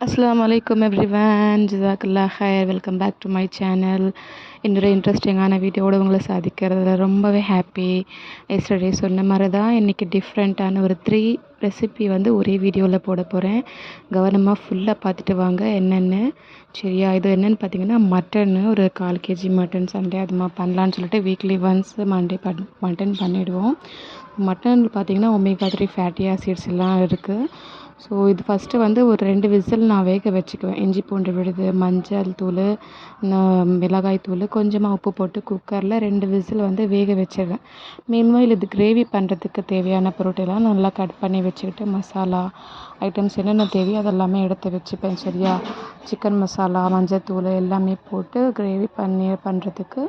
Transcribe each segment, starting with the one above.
அஸ்ஸலாமு அலைக்கும் எவ்ரிவன். ஜஸாக்கல்லாஹ் ஹைர். Welcome back to my channel. இன்னொரு இன்ட்ரெஸ்டிங்கான வீடியோவோட உங்களை சாதிக்கிறதுல ரொம்பவே ஹாப்பி. எஸ்டர்டே சொன்ன மாதிரி தான் இன்றைக்கி டிஃப்ரெண்ட்டான ஒரு 3 ரெசிபி வந்து ஒரே வீடியோவில் போட போகிறேன். கவனமாக ஃபுல்லாக பார்த்துட்டு வாங்க என்னென்னு. சரியா, இது என்னென்னு பார்த்தீங்கன்னா மட்டன், ஒரு 1/4 kg மட்டன் சண்டே அதுமா பண்ணலான்னு சொல்லிட்டு வீக்லி ஒன்ஸ் மண்டே மட்டன் பண்ணிவிடுவோம். மட்டன் பார்த்திங்கன்னா ஒமேகா 3 ஃபேட்டி ஆசிட்ஸ் எல்லாம் இருக்குது. ஸோ இது ஃபஸ்ட்டு வந்து ஒரு 2 விசில் நான் வேக வச்சுக்குவேன். இஞ்சி பூண்டு விழுது, மஞ்சள் தூள், மிளகாய் தூள், கொஞ்சமாக உப்பு போட்டு குக்கரில் 2 விசில் வந்து வேக வச்சிடுவேன். மீன்வைல் இது கிரேவி பண்ணுறதுக்கு தேவையான பொருட்கள்லாம் நல்லா கட் பண்ணி வச்சுக்கிட்டு மசாலா ஐட்டம்ஸ் என்னென்ன தேவையோ அதெல்லாமே எடுத்து வச்சுப்பேன். சரியா, சிக்கன் மசாலா, மஞ்சள் தூள் எல்லாமே போட்டு கிரேவி பண்ணுறதுக்கு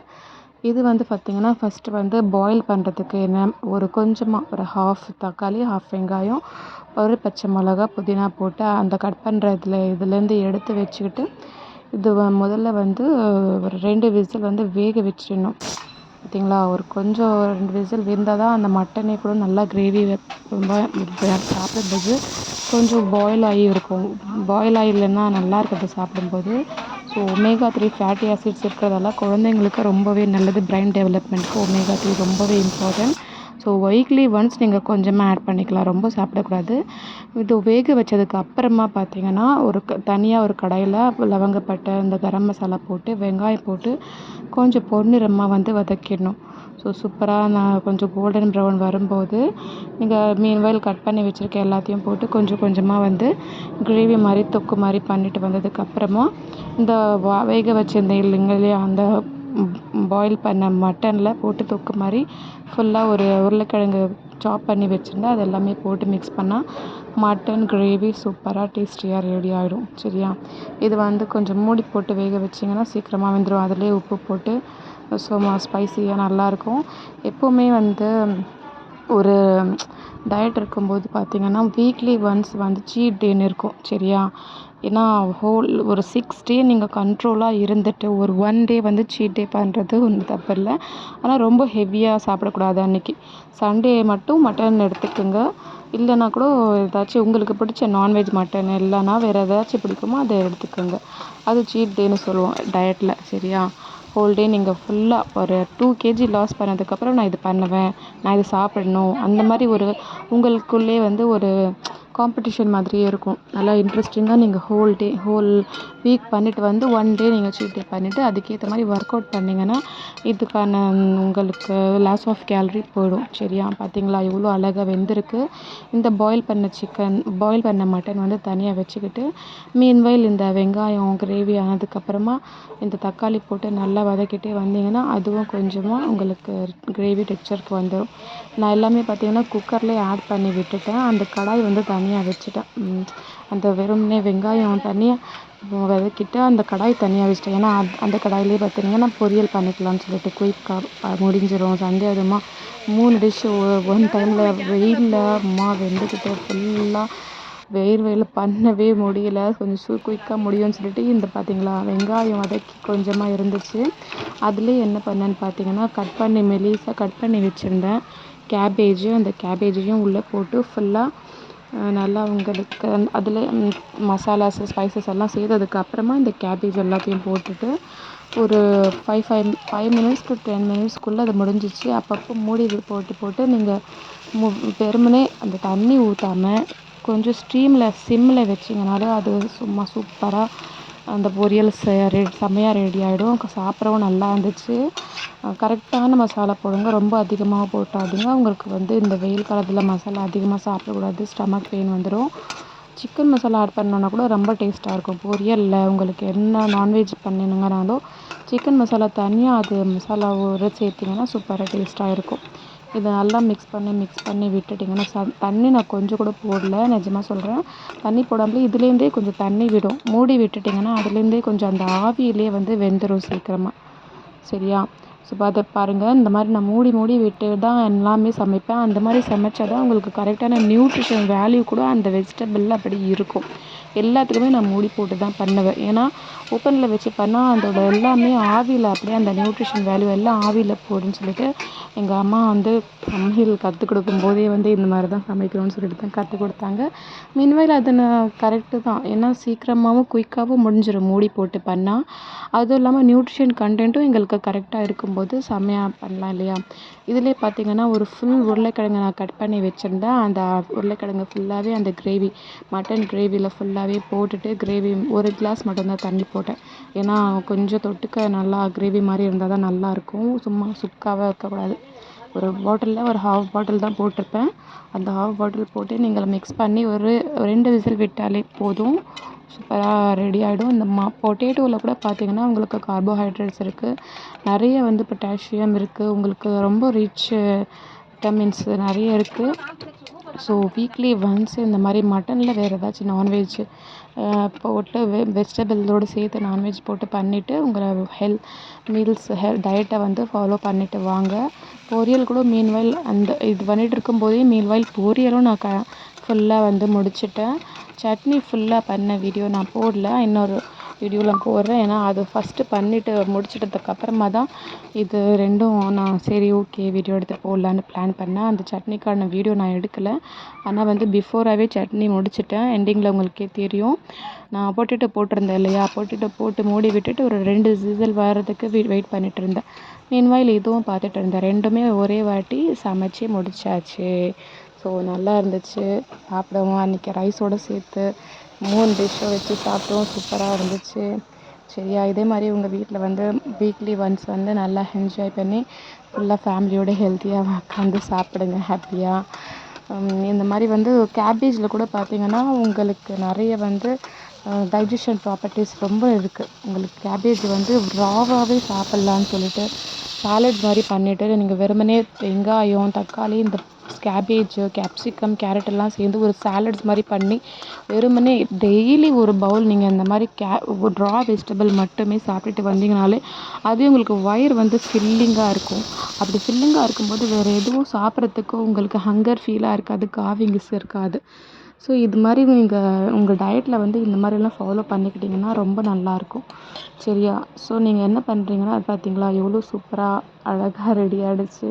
இது வந்து பார்த்திங்கன்னா ஃபஸ்ட்டு வந்து பாயில் பண்ணுறதுக்கு என்ன, ஒரு கொஞ்சமாக ஒரு ஹாஃப் தக்காளி, ஹாஃப் வெங்காயம், ஒரு பச்சை மிளகா, புதினா போட்டு அந்த கட் பண்ணுற இதுலேருந்து எடுத்து வச்சுக்கிட்டு இது முதல்ல வந்து ஒரு 2 விசில் வந்து வேக வச்சிடணும். பார்த்திங்களா, ஒரு கொஞ்சம் 2 விசில் வெந்தால் தான் அந்த மட்டனே கூட நல்லா கிரேவி சாப்பிடும்போது கொஞ்சம் பாயில் ஆகி இருக்கும். பாயில் ஆகிடலன்னா நல்லா இருக்குது சாப்பிடும்போது. ஸோ ஒமேகா 3 ஃபேட்டி ஆசிட்ஸ் இருக்கிறதால குழந்தைங்களுக்கு ரொம்பவே நல்லது. பிரைன் டெவலப்மெண்ட்க்கு ஒமேகா 3 ரொம்பவே இம்பார்ட்டன்ட். ஸோ வீக்லி ஒன்ஸ் நீங்கள் கொஞ்சமாக ஆட் பண்ணிக்கலாம், ரொம்ப சாப்பிடக்கூடாது. இது வேக வச்சதுக்கு அப்புறமா பார்த்திங்கன்னா தனியாக ஒரு கடாயில் லவங்கப்பட்டை, இந்த கரம் மசாலா போட்டு வெங்காயம் போட்டு கொஞ்சம் பொன்னிறமாக வந்து வதக்கிடணும். ஸோ சூப்பராக நான் கொஞ்சம் கோல்டன் ப்ரௌன் வரும்போது நீங்கள் மீன்வைல் கட் பண்ணி வச்சுருக்க எல்லாத்தையும் போட்டு கொஞ்சம் கொஞ்சமாக வந்து கிரேவி மாதிரி தொக்கு மாதிரி பண்ணிட்டு வந்ததுக்கப்புறமா இந்த வேக வச்சுருந்தேன் இல்லையா, அந்த பாயில் பண்ண மட்டனில் போட்டு தொக்கு மாதிரி ஃபுல்லாக ஒரு உருளைக்கிழங்கு சாப் பண்ணி வச்சுருந்தேன். அது எல்லாமே போட்டு மிக்ஸ் பண்ணால் மட்டன் கிரேவி சூப்பராக டேஸ்டியாக ரெடி ஆகிடும். சரியா, இது வந்து கொஞ்சம் மூடி போட்டு வேக வச்சிங்கன்னா சீக்கிரமாக வெந்துடும். அதிலே உப்பு போட்டு ஸ்பைசியாக நல்லாயிருக்கும். எப்போவுமே வந்து ஒரு டயட் இருக்கும்போது பார்த்திங்கன்னா வீக்லி ஒன்ஸ் வந்து சீட் டேன்னு இருக்கும். சரியா, ஏன்னா ஒரு 6 டே நீங்கள் கண்ட்ரோலாக இருந்துட்டு ஒரு 1 டே வந்து சீட் டே பண்ணுறது ஒன்றும் தப்பு இல்லை. ஆனால் ரொம்ப ஹெவியாக சாப்பிடக்கூடாது. அன்றைக்கி சண்டே மட்டும் மட்டன் எடுத்துக்கோங்க. இல்லைனா கூட ஏதாச்சும் உங்களுக்கு பிடிச்ச நான்வெஜ் மட்டன் இல்லைனா வேறு ஏதாச்சும் பிடிக்குமோ அதை எடுத்துக்கோங்க. அது சீட் டேன்னு சொல்லுவோம் டயட்டில். சரியா, ஹோல் டே நீங்கள் ஃபுல்லாக ஒரு 2 kg லாஸ் பண்ணதுக்கப்புறம் நான் இது பண்ணுவேன், நான் இது சாப்பிடணும், அந்த மாதிரி ஒரு உங்களுக்குள்ளே வந்து ஒரு காம்படிஷன் மாதிரியே இருக்கும். நல்லா இன்ட்ரெஸ்டிங்காக நீங்கள் ஹோல் வீக் பண்ணிவிட்டு வந்து 1 டே நீங்கள் சீட் டே பண்ணிவிட்டு அதுக்கேற்ற மாதிரி ஒர்க் அவுட் பண்ணிங்கன்னா இதுக்கான உங்களுக்கு லாஸ் ஆஃப் கேலரி போயிடும். சரியா, பார்த்திங்களா இவ்வளோ அழகாக வெந்திருக்கு. இந்த பாயில் பண்ண மட்டன் வந்து தனியாக வச்சுக்கிட்டு மீன்வைல் இந்த வெங்காயம் கிரேவி ஆனதுக்கப்புறமா இந்த தக்காளி போட்டு நல்லா வதக்கிட்டே வந்தீங்கன்னா அதுவும் கொஞ்சமாக உங்களுக்கு கிரேவி டெக்ஸ்சருக்கு வந்துடும். நான் எல்லாமே பார்த்திங்கன்னா குக்கர்லேயே ஆட் பண்ணி விட்டுட்டேன். அந்த கடாய் வந்து தனியாக வச்சுட்டேன். அந்த வெறுமனே வெங்காயம் தனியாக வதக்கிட்டு அந்த கடாய் தனியாக வச்சுட்டேன். ஏன்னா அந்த கடாயிலே பார்த்திங்கன்னா பொரியல் பண்ணிக்கலாம்னு சொல்லிட்டு குயிக்காக முடிஞ்சிடும். சண்டே அதுமா 3 டிஷ்ஷு ஒன் டைமில் வெயிலில் வெந்துக்கிட்டு ஃபுல்லாக வெயில் பண்ணவே முடியல. கொஞ்சம் குயிக்காக முடியும்னு சொல்லிட்டு இந்த பார்த்திங்களா வெங்காயம் வதக்கி கொஞ்சமாக இருந்துச்சு. அதுலேயே என்ன பண்ணேன்னு பார்த்திங்கன்னா மெலிசாக கட் பண்ணி வச்சுருந்தேன் கேபேஜு. அந்த கேபேஜையும் உள்ளே போட்டு ஃபுல்லாக நல்லா உங்களுக்கு அதில் மசாலாஸ் ஸ்பைசஸ் எல்லாம் செய்ததுக்கு அப்புறமா இந்த கேபேஜ் எல்லாத்தையும் போட்டுட்டு ஒரு 5 மினிட்ஸ் டு 10 மினிட்ஸ்க்குள்ளே அது முடிஞ்சிச்சு. அப்பப்போ மூடி போட்டு நீங்கள் வெறுமனே அந்த தண்ணி ஊற்றாமல் கொஞ்சம் சிம்மில் வச்சிங்கனாலே அது சும்மா சூப்பராக அந்த பொரியல் செம்மையாக ரெடி ஆகிடும். சாப்பிடவும் நல்லா இருந்துச்சு. கரெக்டான மசாலா போடுங்க, ரொம்ப அதிகமாக போட்டாதீங்க. உங்களுக்கு வந்து இந்த வெயில் காலத்தில் மசாலா அதிகமாக சாப்பிடக்கூடாது, ஸ்டமக் பெயின் வந்துடும். சிக்கன் மசாலா ஆட் பண்ணோன்னா கூட ரொம்ப டேஸ்ட்டாக இருக்கும். பொரியலில் உங்களுக்கு என்ன நான்வெஜ் பண்ணினுங்கனாலும் சிக்கன் மசாலா தனியாக அது மசாலாவோடு சேர்த்திங்கன்னா சூப்பராக டேஸ்ட்டாக இருக்கும். இதை நல்லா மிக்ஸ் பண்ணி விட்டுட்டிங்கன்னா தண்ணி நான் கொஞ்சம் கூட போடல, நிஜமாக சொல்கிறேன். தண்ணி போடாமலே இதுலேருந்தே கொஞ்சம் தண்ணி விடும். மூடி விட்டுட்டிங்கன்னா அதுலேருந்தே கொஞ்சம் அந்த ஆவியிலே வந்து வெந்துடும் சீக்கிரமாக. சரியா, ஸோ அதை பாருங்கள். இந்த மாதிரி நான் மூடி மூடி விட்டு தான் எல்லாமே சமைப்பேன். அந்த மாதிரி சமைச்சா தான் உங்களுக்கு கரெக்டான நியூட்ரிஷன் வேல்யூ கூட அந்த வெஜிடபிளில் அப்படி இருக்கும். எல்லாத்துக்குமே நான் மூடி போட்டு தான் பண்ணுவேன். ஏன்னா ஓப்பனில் வச்சு பண்ணால் அதோட எல்லாமே ஆவியில் அப்படியே அந்த நியூட்ரிஷன் வேல்யூ எல்லாம் ஆவியில் போடுன்னு சொல்லிட்டு எங்கள் அம்மா வந்து சமையல் கற்றுக் கொடுக்கும்போதே வந்து இந்த மாதிரி தான் சமைக்கணும்னு சொல்லிட்டு தான் கற்றுக் கொடுத்தாங்க. மீன்வைல் அது நான் கரெக்டு தான். ஏன்னா சீக்கிரமாகவும் குயிக்காகவும் முடிஞ்சிடும் மூடி போட்டு பண்ணால். அதுவும் இல்லாமல் நியூட்ரிஷன் கண்டென்ட்டும் எங்களுக்கு கரெக்டாக இருக்கும்போது செம்மையாக பண்ணலாம் இல்லையா? இதிலே பார்த்தீங்கன்னா ஒரு ஃபுல் உருளைக்கிழங்கு நான் கட் பண்ணி வச்சுருந்தேன். அந்த உருளைக்கிழங்கு ஃபுல்லாகவே அந்த கிரேவி மட்டன் கிரேவியில் ஃபுல்லாகவே போட்டுட்டு கிரேவி 1 கிளாஸ் மட்டும்தான் தண்ணி போட்டேன். ஏன்னா கொஞ்சம் தொட்டுக்க நல்லா கிரேவி மாதிரி இருந்தால் தான் நல்லாயிருக்கும். சும்மா சுக்காவாக இருக்கக்கூடாது. ஒரு பாட்டிலில் ஒரு 1/2 பாட்டில் தான் போட்டிருப்பேன். அந்த 1/2 பாட்டில் போட்டு நீங்கள் மிக்ஸ் பண்ணி ஒரு 2 விசில் விட்டாலே போதும். சூப்பராக ரெடி ஆகிடும். இந்த பொட்டேட்டோவில் கூட பார்த்திங்கன்னா உங்களுக்கு கார்போஹைட்ரேட்ஸ் இருக்குது. நிறைய வந்து பொட்டாசியம் இருக்குது. உங்களுக்கு ரொம்ப ரிச் விட்டமின்ஸ் நிறைய இருக்குது. ஸோ வீக்லி ஒன்ஸ் இந்த மாதிரி மட்டனில் வேறு ஏதாச்சும் நான்வெஜ் போட்டு வெஜிடபிள்ஸோடு சேர்த்து நான்வெஜ் போட்டு பண்ணிவிட்டு உங்களை மீல்ஸ் டயட்டை வந்து ஃபாலோ பண்ணிவிட்டு வாங்க. பொரியல் கூட மீன்வைல் அந்த இது பண்ணிகிட்டு இருக்கும்போதே மீன்வைல் பொரியலும் நான் ஃபுல்லாக வந்து முடிச்சிட்டேன். சட்னி ஃபுல்லாக பண்ண வீடியோ நான் போடல. இன்னொரு வீடியோவில் போடுறேன். ஏன்னா அது ஃபஸ்ட்டு பண்ணிவிட்டு முடிச்சிட்டதுக்கப்புறமா தான் இது ரெண்டும் நான் சரி ஓகே வீடியோ எடுத்து போடலான்னு பிளான் பண்ணேன். அந்த சட்னிக்கான வீடியோ நான் எடுக்கலை. ஆனால் வந்து பிஃபோராகவே சட்னி முடிச்சிட்டேன். எண்டிங்கில் உங்களுக்கே தெரியும். நான் பொட்டேட்டோ போட்டிருந்தேன் இல்லையா? பொட்டேட்டோ போட்டு மூடி விட்டுட்டு ஒரு 2 விசில் வர்றதுக்கு வெயிட் பண்ணிகிட்டு இருந்தேன். மீன்வைல் இதுவும் பார்த்துட்டு இருந்தேன். ரெண்டுமே ஒரே வாட்டி சமைச்சி முடிச்சாச்சு. ஸோ நல்லா இருந்துச்சு. சாப்பிடவும் அன்றைக்கி ரைஸோடு சேர்த்து 3 டிஷ்ஷை வச்சு சாப்பிட்டோம். சூப்பராக இருந்துச்சு. சரியா? இதே மாதிரி உங்கள் வீட்டில் வந்து வீக்லி ஒன்ஸ் வந்து நல்லா என்ஜாய் பண்ணி ஃபுல்லாக ஃபேமிலியோடு ஹெல்த்தியாக உட்காந்து சாப்பிடுங்க ஹாப்பியாக. இந்த மாதிரி வந்து கேபேஜில் கூட பார்த்திங்கன்னா உங்களுக்கு நிறைய வந்து டைஜஷன் ப்ராப்பர்ட்டிஸ் ரொம்ப இருக்குது. உங்களுக்கு கேபேஜ் வந்து ராவாகவே சாப்பிட்லான்னு சொல்லிட்டு சாலட் மாதிரி பண்ணிவிட்டு நீங்கள் வெறுமனே வெங்காயம் தக்காளி இந்த கேபேஜ் கேப்சிகம் கேரட் எல்லாம் சேர்ந்து ஒரு சாலட்ஸ் மாதிரி பண்ணி வெறுமனே டெய்லி ஒரு பவுல் நீங்கள் இந்த மாதிரி ரா வெஜிடபிள் மட்டுமே சாப்பிட்டுட்டு வந்தீங்கனாலே அதே உங்களுக்கு வயிறு வந்து ஃபில்லிங்காக இருக்கும். அப்படி ஃபில்லிங்காக இருக்கும்போது வேறு எதுவும் சாப்பிட்றதுக்கு உங்களுக்கு ஹங்கர் ஃபீலாக இருக்காது, காவிங்ஸ் இருக்காது. ஸோ இது மாதிரி நீங்கள் உங்கள் டயட்டில் வந்து இந்த மாதிரிலாம் ஃபாலோ பண்ணிக்கிட்டிங்கன்னா ரொம்ப நல்லாயிருக்கும். சரியா? ஸோ நீங்கள் என்ன பண்ணுறீங்கன்னா அது பார்த்தீங்களா எவ்வளோ சூப்பராக அழகாக ரெடி ஆகிடுச்சு.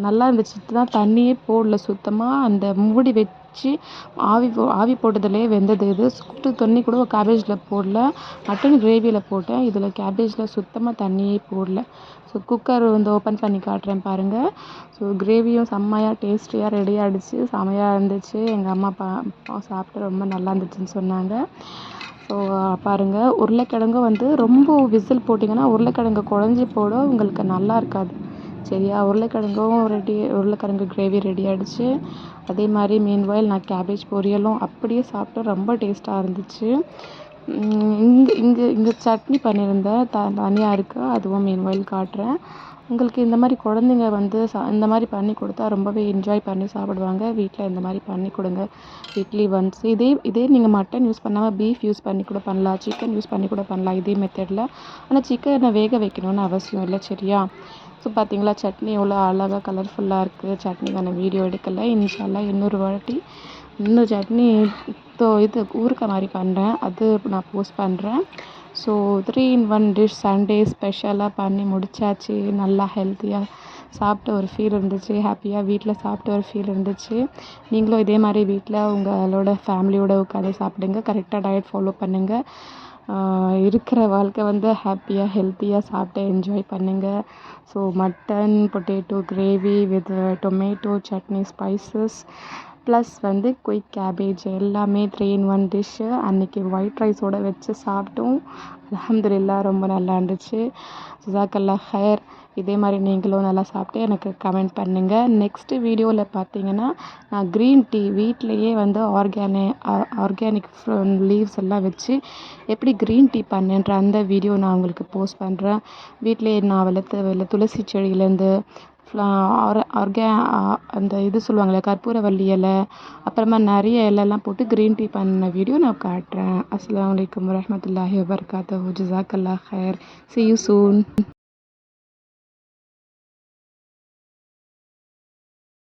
நல்லா இருந்துச்சு. தான் தண்ணியே போடல சுத்தமாக. அந்த மூடி வச்சு ஆவி போட்டதுலேயே வெந்தது இது. சுட்டு தண்ணி கூட கேபேஜில் போடல. மட்டன் கிரேவியில் போட்டேன். இதில் கேபேஜில் சுத்தமாக தண்ணியே போடல. ஸோ குக்கர் வந்து ஓப்பன் பண்ணி காட்டுறேன் பாருங்கள். ஸோ கிரேவியும் செம்மையாக டேஸ்டியாக ரெடி ஆகிடுச்சு. செம்மையாக இருந்துச்சு. எங்கள் அம்மா அப்பா சாப்பிட்டு ரொம்ப நல்லா இருந்துச்சுன்னு சொன்னாங்க. ஸோ பாருங்கள், உருளைக்கிழங்கு வந்து ரொம்ப விசில் போட்டிங்கன்னா உருளைக்கிழங்கு குழஞ்சி போட உங்களுக்கு நல்லா இருக்காது. சரியா? உருளைக்கிழங்கு கிரேவி ரெடி ஆகிடுச்சு. அதே மாதிரி மீன்வைல் நான் கேபேஜ் பொரியலும் அப்படியே சாப்பிட்டேன். ரொம்ப டேஸ்ட்டாக இருந்துச்சு. இங்கே சட்னி பண்ணியிருந்தேன். தனியாக இருக்குது. அதுவும் மீன்வைல் காட்டுறேன். உங்களுக்கு இந்த மாதிரி குழந்தைங்க வந்து இந்த மாதிரி பண்ணி கொடுத்தா ரொம்பவே என்ஜாய் பண்ணி சாப்பிடுவாங்க. வீட்டில் இந்த மாதிரி பண்ணி கொடுங்க வீக்லி ஒன்ஸ். இதே நீங்கள் மட்டன் யூஸ் பண்ணாமல் பீஃப் யூஸ் பண்ணி கூட பண்ணலாம். சிக்கன் யூஸ் பண்ணி கூட பண்ணலாம் இதே மெத்தடில். ஆனால் சிக்கனை வேக வைக்கணும்னு அவசியம் இல்லை. சரியா? ஸோ பார்த்தீங்களா சட்னி எவ்வளோ அழகாக கலர்ஃபுல்லாக இருக்குது. சட்னிக்கான வீடியோ எடுக்கலை. இன்ஷா அல்லாஹ் இன்னொரு வாட்டி இன்னும் சட்னி இது ஊறுகாய் மாதிரி பண்ணுறேன். அது நான் போஸ்ட் பண்ணுறேன். ஸோ 3 in 1 டிஷ் சண்டே ஸ்பெஷலாக பண்ணி முடிச்சாச்சு. நல்லா ஹெல்த்தியாக சாப்பிட்ட ஒரு ஃபீல் இருந்துச்சு. ஹாப்பியாக வீட்டில் சாப்பிட்ட ஒரு ஃபீல் இருந்துச்சு. நீங்களும் இதே மாதிரி வீட்டில் உங்களோட ஃபேமிலியோடு உட்காந்து சாப்பிடுங்க. கரெக்டாக டயட் ஃபாலோ பண்ணுங்கள். இருக்கிற வாழ்க்கை வந்து ஹாப்பியாக ஹெல்த்தியாக சாப்பிட்டு என்ஜாய் பண்ணுங்கள். So mutton potato gravy with tomato chutney spices plus வந்து குயிக் கேபேஜ் எல்லாமே 3 in 1 டிஷ்ஷு. அன்றைக்கி ஒயிட் ரைஸோடு வச்சு சாப்பிட்டோம். அல்ஹம்துலில்லாஹ் ரொம்ப நல்லா இருந்துச்சு. ஜஸாக்கல்லாஹ் ஹைர். இதே மாதிரி நீங்களும் நல்லா சாப்பிட்டு எனக்கு கமெண்ட் பண்ணுங்கள். நெக்ஸ்ட்டு வீடியோவில் பார்த்தீங்கன்னா நான் க்ரீன் டீ வீட்டிலையே வந்து ஆர்கானிக் லீவ்ஸ் எல்லாம் வச்சு எப்படி க்ரீன் டீ பண்ணேன்ற அந்த வீடியோ நான் உங்களுக்கு போஸ்ட் பண்ணுறேன். வீட்டிலையே நான் வளர்த்த துளசி செடியிலேருந்து அந்த இது சொல்லுவாங்களே கற்பூரவள்ளி இலை அப்புறமா நிறைய இலைலாம் போட்டு க்ரீன் டீ பண்ண வீடியோ நான் காட்டுறேன். அஸ்ஸலாமு அலைக்கும் வரஹ்மத்துல்லாஹி வபரகாத்துஹு. ஜஸாக்கல்லாஹ் ஹைர். See you soon.